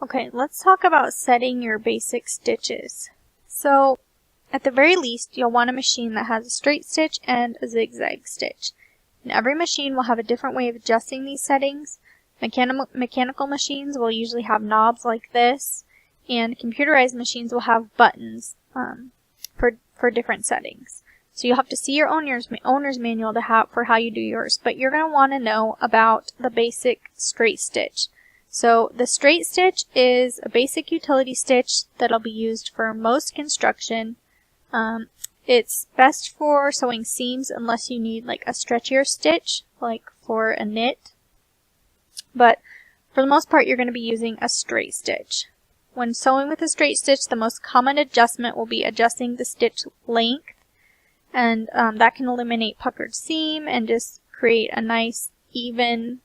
Okay, let's talk about setting your basic stitches. So, at the very least, you'll want a machine that has a straight stitch and a zigzag stitch. And every machine will have a different way of adjusting these settings. Mechanical machines will usually have knobs like this, and computerized machines will have buttons for different settings. So you'll have to see your owner's manual for how you do yours, but you're going to want to know about the basic straight stitch. So the straight stitch is a basic utility stitch that'll be used for most construction. It's best for sewing seams unless you need like a stretchier stitch, like for a knit. But for the most part, you're going to be using a straight stitch. When sewing with a straight stitch, the most common adjustment will be adjusting the stitch length, and that can eliminate puckered seam and just create a nice even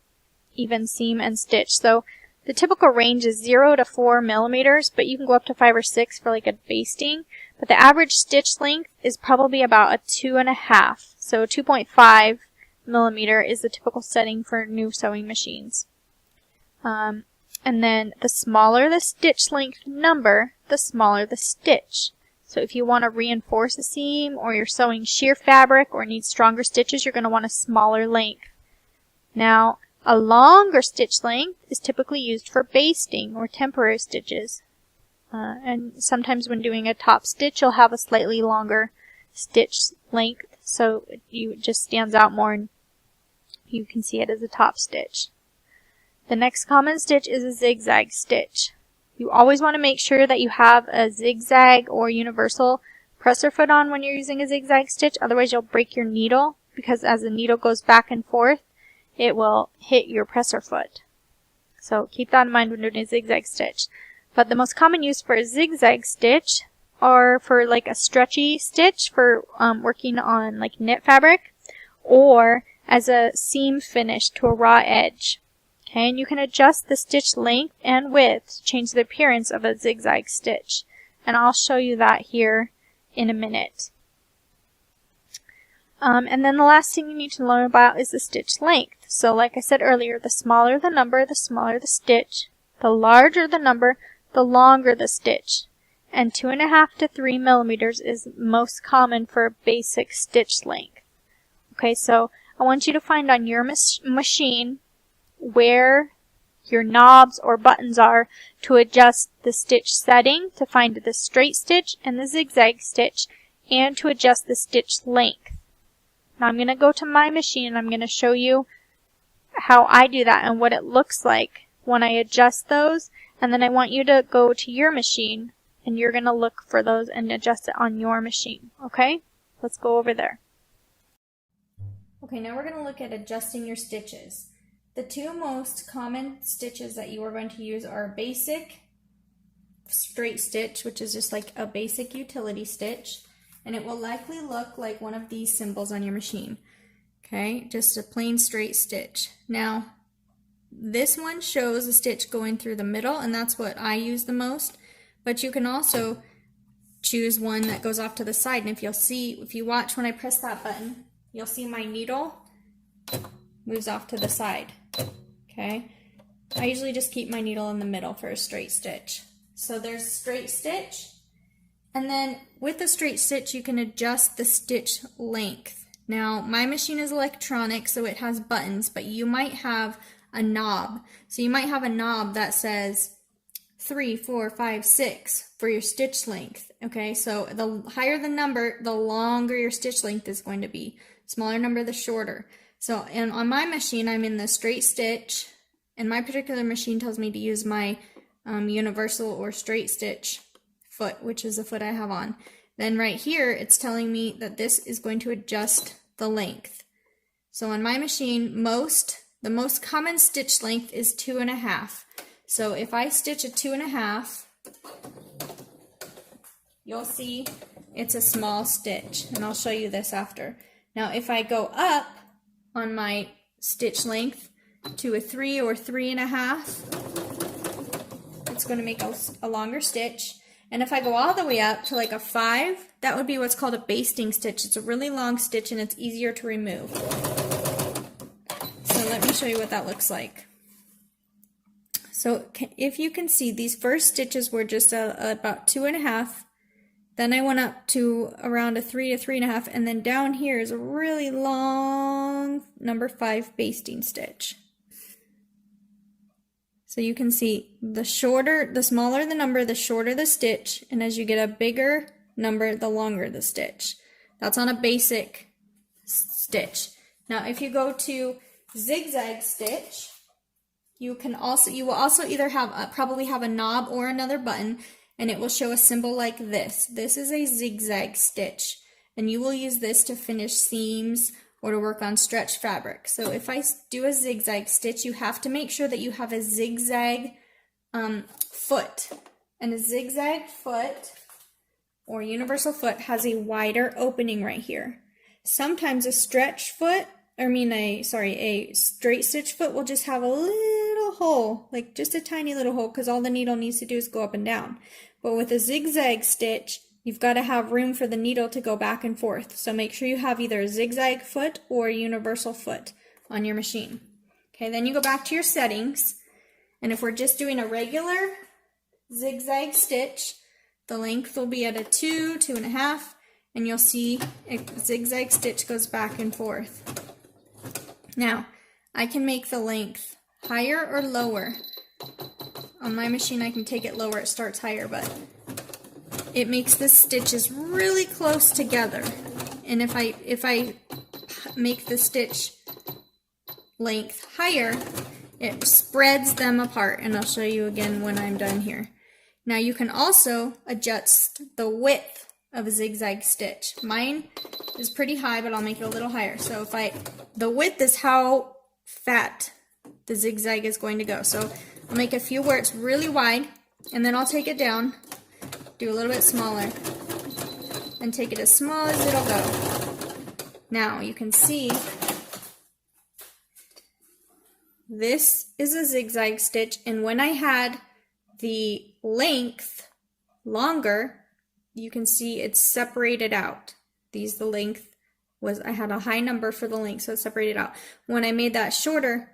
seam and stitch. So the typical range is 0 to 4 millimeters, but you can go up to 5 or 6 for like a basting. But the average stitch length is probably about a 2.5. So 2.5 millimeter is the typical setting for new sewing machines. And then the smaller the stitch length number, the smaller the stitch. So if you want to reinforce a seam, or you're sewing sheer fabric or need stronger stitches, you're going to want a smaller length. Now, a longer stitch length is typically used for basting or temporary stitches. And sometimes when doing a top stitch, you'll have a slightly longer stitch length, so it just stands out more and you can see it as a top stitch. The next common stitch is a zigzag stitch. You always want to make sure that you have a zigzag or universal presser foot on when you're using a zigzag stitch, otherwise you'll break your needle, because as the needle goes back and forth, it will hit your presser foot. So keep that in mind when doing a zigzag stitch. But the most common use for a zigzag stitch are for like a stretchy stitch for working on like knit fabric, or as a seam finish to a raw edge. Okay, and you can adjust the stitch length and width to change the appearance of a zigzag stitch. And I'll show you that here in a minute. And then the last thing you need to learn about is the stitch length. So like I said earlier, the smaller the number, the smaller the stitch. The larger the number, the longer the stitch. And 2.5 to 3 millimeters is most common for a basic stitch length. Okay, so I want you to find on your machine where your knobs or buttons are to adjust the stitch setting, to find the straight stitch and the zigzag stitch, and to adjust the stitch length. Now I'm going to go to my machine and I'm going to show you how I do that and what it looks like when I adjust those, and then I want you to go to your machine and you're going to look for those and adjust it on your machine. Okay? Let's go over there. Okay, now we're going to look at adjusting your stitches. The two most common stitches that you are going to use are basic straight stitch, which is just like a basic utility stitch, and it will likely look like one of these symbols on your machine. Okay, just a plain straight stitch. Now, this one shows a stitch going through the middle, and that's what I use the most, but you can also choose one that goes off to the side, and if you watch when I press that button, you'll see my needle moves off to the side. Okay, I usually just keep my needle in the middle for a straight stitch. So there's a straight stitch, and then with the straight stitch you can adjust the stitch length. Now my machine is electronic, so it has buttons, but you might have a knob. So you might have a knob that says 3, 4, 5, 6 for your stitch length. Okay, so the higher the number, the longer your stitch length is going to be. Smaller number, the shorter. So and on my machine, I'm in the straight stitch, and my particular machine tells me to use my universal or straight stitch foot, which is the foot I have on. Then right here, it's telling me that this is going to adjust the length. So on my machine, the most common stitch length is 2.5. So if I stitch a 2.5, you'll see it's a small stitch, and I'll show you this after. Now if I go up on my stitch length to a 3 or 3.5, it's going to make a longer stitch. And if I go all the way up to like a 5, that would be what's called a basting stitch. It's a really long stitch and it's easier to remove. So let me show you what that looks like. So if you can see, these first stitches were just about 2.5. Then I went up to around a 3 to 3.5, and then down here is a really long number 5 basting stitch. So you can see the smaller the number, the shorter the stitch, and as you get a bigger number, the longer the stitch. That's on a basic stitch. Now if you go to zigzag stitch, you will also either probably have a knob or another button, and it will show a symbol like this. This is a zigzag stitch, and you will use this to finish seams or to work on stretch fabric. So if I do a zigzag stitch, you have to make sure that you have a zigzag foot. And a zigzag foot or universal foot has a wider opening right here. Sometimes a stretch foot, a straight stitch foot will just have a little hole, like just a tiny little hole, because all the needle needs to do is go up and down. But with a zigzag stitch, you've got to have room for the needle to go back and forth. So make sure you have either a zigzag foot or a universal foot on your machine. Okay, then you go back to your settings, and if we're just doing a regular zigzag stitch, the length will be at a 2, 2.5, and you'll see a zigzag stitch goes back and forth. Now, I can make the length higher or lower. On my machine, I can take it lower, it starts higher, but it makes the stitches really close together. And if I make the stitch length higher, it spreads them apart, and I'll show you again when I'm done here. Now you can also adjust the width of a zigzag stitch. Mine is pretty high, but I'll make it a little higher. So the width is how fat the zigzag is going to go. So I'll make a few where it's really wide, and then I'll take it down, do a little bit smaller, and take it as small as it'll go. Now you can see this is a zigzag stitch, and when I had the length longer, you can see it's separated out. The length was, I had a high number for the length, so it's separated out. When I made that shorter,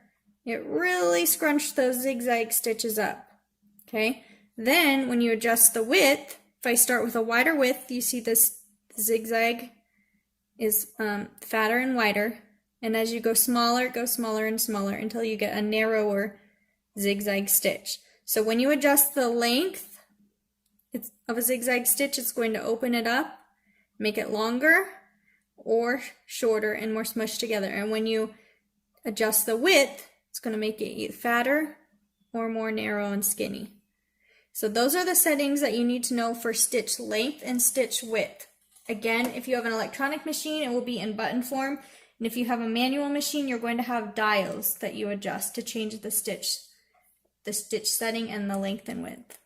it really scrunched those zigzag stitches up. Okay, then when you adjust the width, if I start with a wider width, you see this zigzag is fatter and wider, and as you go smaller, it goes smaller and smaller until you get a narrower zigzag stitch. So when you adjust the length of a zigzag stitch, it's going to open it up, make it longer or shorter and more smushed together. And when you adjust the width, it's going to make it either fatter or more narrow and skinny. So those are the settings that you need to know for stitch length and stitch width. Again, if you have an electronic machine, it will be in button form. And if you have a manual machine, you're going to have dials that you adjust to change the stitch setting and the length and width.